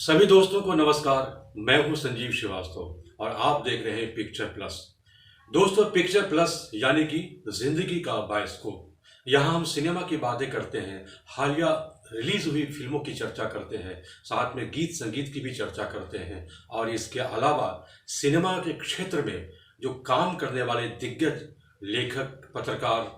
सभी दोस्तों को नमस्कार। मैं हूं संजीव श्रीवास्तव और आप देख रहे हैं पिक्चर प्लस। दोस्तों, पिक्चर प्लस यानी कि जिंदगी का बायोस्कोप। यहाँ हम सिनेमा की बातें करते हैं, हालिया रिलीज हुई फिल्मों की चर्चा करते हैं, साथ में गीत संगीत की भी चर्चा करते हैं और इसके अलावा सिनेमा के क्षेत्र में जो काम करने वाले दिग्गज लेखक, पत्रकार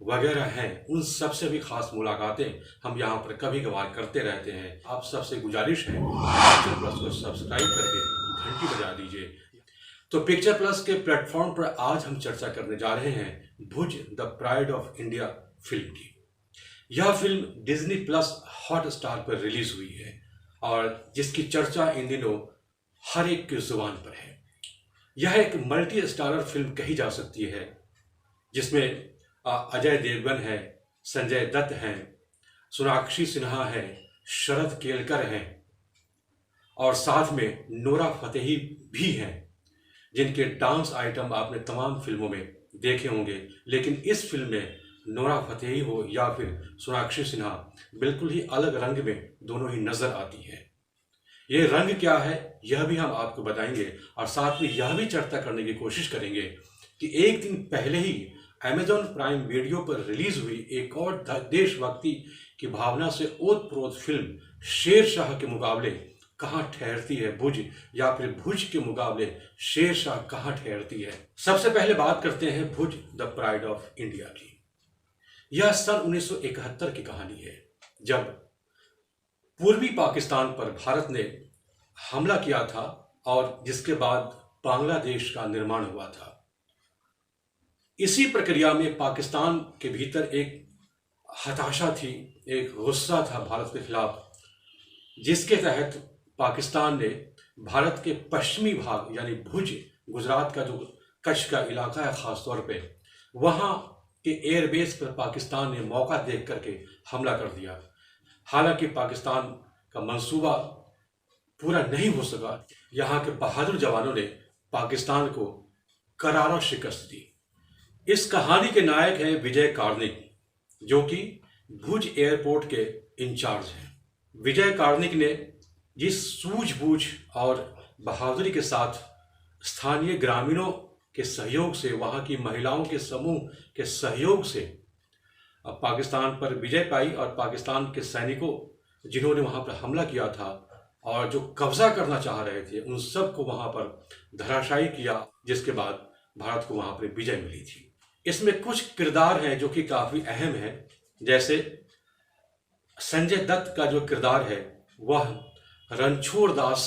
वगैरह हैं, उन सबसे भी खास मुलाकातें हम यहाँ पर कभी कभार करते रहते हैं। आप सबसे गुजारिश है पिक्चर प्लस को सब्सक्राइब करके घंटी बजा दीजिए। तो पिक्चर प्लस के प्लेटफॉर्म पर आज हम चर्चा करने जा रहे हैं Bhuj the pride of India film की। यह फिल्म डिज्नी प्लस हॉटस्टार पर रिलीज हुई है और जिसकी चर्चा इन दिनों हर एक की जुबान पर है। यह एक मल्टी स्टारर फिल्म कही जा सकती है, जिसमें अजय देवगन है, संजय दत्त हैं, सोनाक्षी सिन्हा है, शरद केलकर हैं और साथ में नोरा फतेही भी हैं, जिनके डांस आइटम आपने तमाम फिल्मों में देखे होंगे। लेकिन इस फिल्म में नोरा फतेही हो या फिर सोनाक्षी सिन्हा, बिल्कुल ही अलग रंग में दोनों ही नजर आती है। ये रंग क्या है यह भी हम आपको बताएंगे और साथ में यह भी चर्चा करने की कोशिश करेंगे कि एक दिन पहले ही अमेजॉन प्राइम वीडियो पर रिलीज हुई एक और देशभक्ति की भावना से ओतप्रोत फिल्म शेरशाह के मुकाबले कहां ठहरती है भुज, या फिर भुज के मुकाबले शेरशाह कहां ठहरती है। सबसे पहले बात करते हैं Bhuj the pride of India की। यह सन 1971 की कहानी है, जब पूर्वी पाकिस्तान पर भारत ने हमला किया था और जिसके बाद बांग्लादेश का निर्माण हुआ था। इसी प्रक्रिया में पाकिस्तान के भीतर एक हताशा थी, एक गुस्सा था भारत के खिलाफ, जिसके तहत पाकिस्तान ने भारत के पश्चिमी भाग यानी भुज, गुजरात का जो कच्छ का इलाका है खास तौर पे, वहाँ के एयरबेस पर पाकिस्तान ने मौका देख करके हमला कर दिया। हालांकि पाकिस्तान का मंसूबा पूरा नहीं हो सका। यहाँ के बहादुर जवानों ने पाकिस्तान को करारा शिकस्त दी। इस कहानी के नायक हैं विजय कार्णिक, जो कि भुज एयरपोर्ट के इंचार्ज हैं। विजय कार्णिक ने जिस सूझबूझ और बहादुरी के साथ स्थानीय ग्रामीणों के सहयोग से, वहाँ की महिलाओं के समूह के सहयोग से पाकिस्तान पर विजय पाई और पाकिस्तान के सैनिकों जिन्होंने वहाँ पर हमला किया था और जो कब्जा करना चाह रहे थे, उन सब को वहाँ पर धराशायी किया, जिसके बाद भारत को वहाँ पर विजय मिली थी। इसमें कुछ किरदार हैं जो कि काफी अहम है। जैसे संजय दत्त का जो किरदार है वह रणछोड़ दास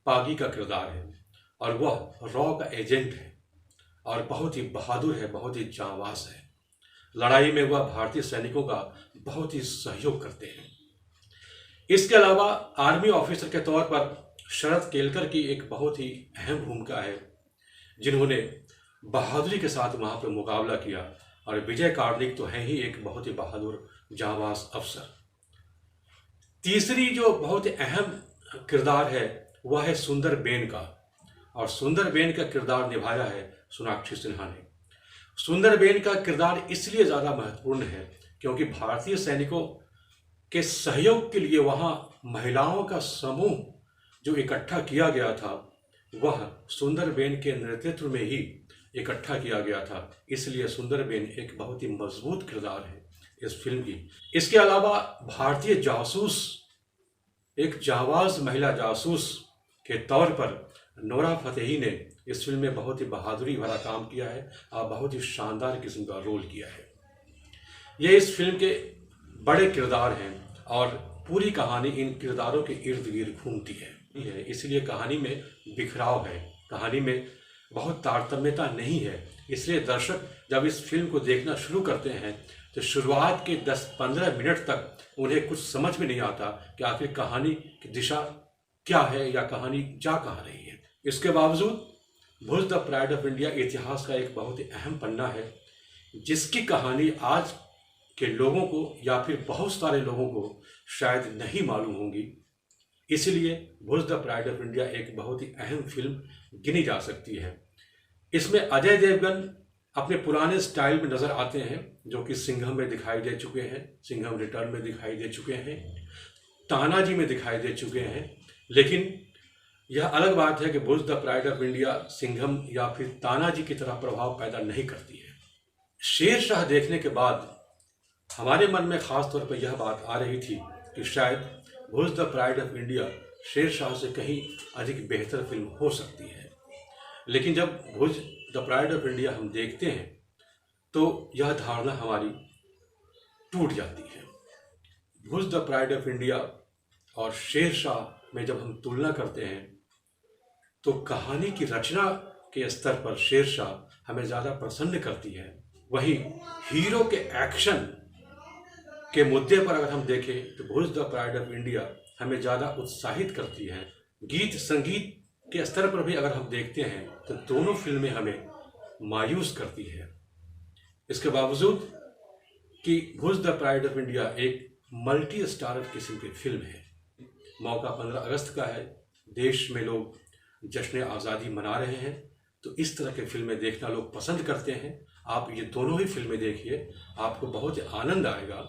पागी का किरदार है और वह रॉ का एजेंट है और बहुत ही बहादुर है, बहुत ही जांबाज है। लड़ाई में वह भारतीय सैनिकों का बहुत ही सहयोग करते हैं। इसके अलावा आर्मी ऑफिसर के तौर पर शरद केलकर की एक बहुत ही अहम भूमिका है, जिन्होंने बहादुरी के साथ वहां पर मुकाबला किया। और विजय कार्णिक तो है ही एक बहुत ही बहादुर जांबाज अफसर। तीसरी जो बहुत ही अहम किरदार है वह है सुंदर बेन का, और सुंदर बेन का किरदार निभाया है सोनाक्षी सिन्हा ने। सुंदर बेन का किरदार इसलिए ज़्यादा महत्वपूर्ण है क्योंकि भारतीय सैनिकों के सहयोग के लिए वहाँ महिलाओं का समूह जो इकट्ठा किया गया था, वह सुंदर बेन के नेतृत्व में ही इकट्ठा किया गया था। इसलिए सुंदर बेन एक बहुत ही मजबूत किरदार है इस फिल्म की। इसके अलावा भारतीय जासूस, एक जाबाज महिला जासूस के तौर पर नोरा फतेही ने इस फिल्म में बहुत ही बहादुरी भरा काम किया है और बहुत ही शानदार किस्म का रोल किया है। ये इस फिल्म के बड़े किरदार हैं और पूरी कहानी इन किरदारों के इर्द गिर्द घूमती है। इसलिए कहानी में बिखराव है, कहानी में बहुत तारतम्यता नहीं है। इसलिए दर्शक जब इस फिल्म को देखना शुरू करते हैं तो शुरुआत के 10-15 मिनट तक उन्हें कुछ समझ में नहीं आता कि आखिर कहानी की दिशा क्या है या कहानी जा कहाँ रही है। इसके बावजूद भुज द प्राइड ऑफ इंडिया इतिहास का एक बहुत ही अहम पन्ना है, जिसकी कहानी आज के लोगों को या फिर बहुत सारे लोगों को शायद नहीं मालूम होगी। इसलिए भुज द प्राइड ऑफ इंडिया एक बहुत ही अहम फिल्म गिनी जा सकती है। इसमें अजय देवगन अपने पुराने स्टाइल में नजर आते हैं, जो कि सिंघम में दिखाई दे चुके हैं, सिंघम रिटर्न में दिखाई दे चुके हैं, तानाजी में दिखाई दे चुके हैं। लेकिन यह अलग बात है कि Bhuj the pride of India Singham या फिर तानाजी की तरह प्रभाव पैदा नहीं करती है। शेरशाह देखने के बाद हमारे मन में खास तौर पर यह बात आ रही थी कि शायद Bhuj the pride of India Shershaah से कहीं अधिक बेहतर फिल्म हो सकती है। लेकिन जब भुज द प्राइड ऑफ इंडिया हम देखते हैं तो यह धारणा हमारी टूट जाती है। भुज द प्राइड ऑफ इंडिया और शेरशाह में जब हम तुलना करते हैं तो कहानी की रचना के स्तर पर शेरशाह हमें ज़्यादा प्रसन्न करती है। वहीं हीरो के एक्शन के मुद्दे पर अगर हम देखें तो भुज द प्राइड ऑफ इंडिया हमें ज़्यादा उत्साहित करती है। गीत संगीत के स्तर पर भी अगर हम देखते हैं तो दोनों फिल्में हमें मायूस करती है। इसके बावजूद कि भुज द प्राइड ऑफ इंडिया एक मल्टी स्टारर किस्म की फिल्म है। मौका 15 अगस्त का है, देश में लोग जश्न आज़ादी मना रहे हैं, तो इस तरह की फिल्में देखना लोग पसंद करते हैं। आप ये दोनों ही फिल्में देखिए, आपको बहुत आनंद आएगा,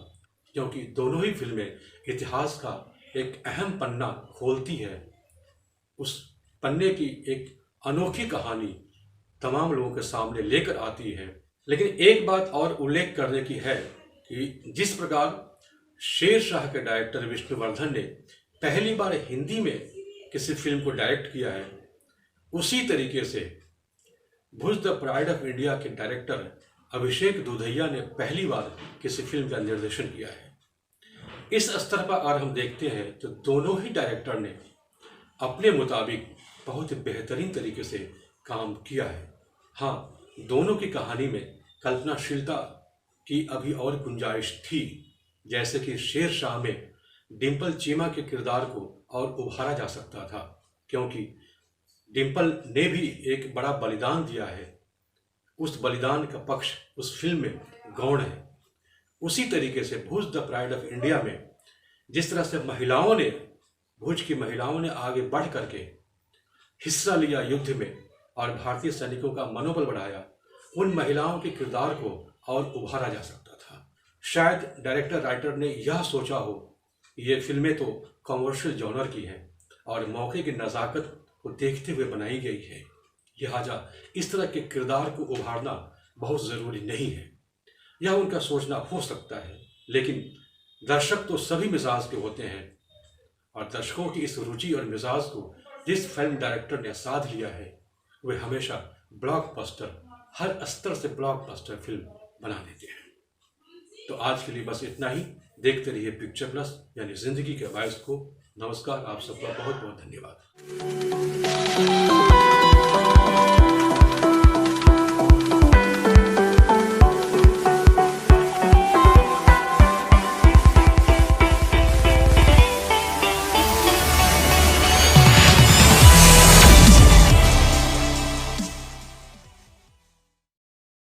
क्योंकि दोनों ही फिल्में इतिहास का एक अहम पन्ना खोलती है। उस पन्ने की एक अनोखी कहानी तमाम लोगों के सामने लेकर आती है। लेकिन एक बात और उल्लेख करने की है कि जिस प्रकार शेरशाह के डायरेक्टर विष्णुवर्धन ने पहली बार हिंदी में किसी फिल्म को डायरेक्ट किया है, उसी तरीके से भुज द प्राइड ऑफ इंडिया के डायरेक्टर अभिषेक दुधैया ने पहली बार किसी फिल्म का निर्देशन किया है। इस स्तर पर अगर हम देखते हैं तो दोनों ही डायरेक्टर ने अपने मुताबिक बहुत बेहतरीन तरीके से काम किया है। हाँ, दोनों की कहानी में कल्पनाशीलता की अभी और गुंजाइश थी, जैसे कि शेरशाह में डिम्पल चीमा के किरदार को और उभारा जा सकता था, क्योंकि डिम्पल ने भी एक बड़ा बलिदान दिया है। उस बलिदान का पक्ष उस फिल्म में गौण है। उसी तरीके से भुज द प्राइड ऑफ इंडिया में जिस तरह से भुज की महिलाओं ने आगे बढ़ करके हिस्सा लिया युद्ध में और भारतीय सैनिकों का मनोबल बढ़ाया, उन महिलाओं के किरदार को और उभारा जा सकता था। शायद डायरेक्टर राइटर ने यह सोचा हो, ये फिल्में तो कॉमर्शियल जॉनर की हैं और मौके की नज़ाकत को देखते हुए बनाई गई है, लिहाजा इस तरह के किरदार को उभारना बहुत ज़रूरी नहीं है। यह उनका सोचना हो सकता है, लेकिन दर्शक तो सभी मिजाज के होते हैं और दर्शकों की इस रुचि और मिजाज को जिस फिल्म डायरेक्टर ने साध लिया है, वे हमेशा ब्लॉकबस्टर, हर स्तर से ब्लॉकबस्टर फिल्म बना देते हैं। तो आज के लिए बस इतना ही। देखते रहिए पिक्चर प्लस यानी जिंदगी के बायस को। नमस्कार, आप सबका बहुत बहुत धन्यवाद।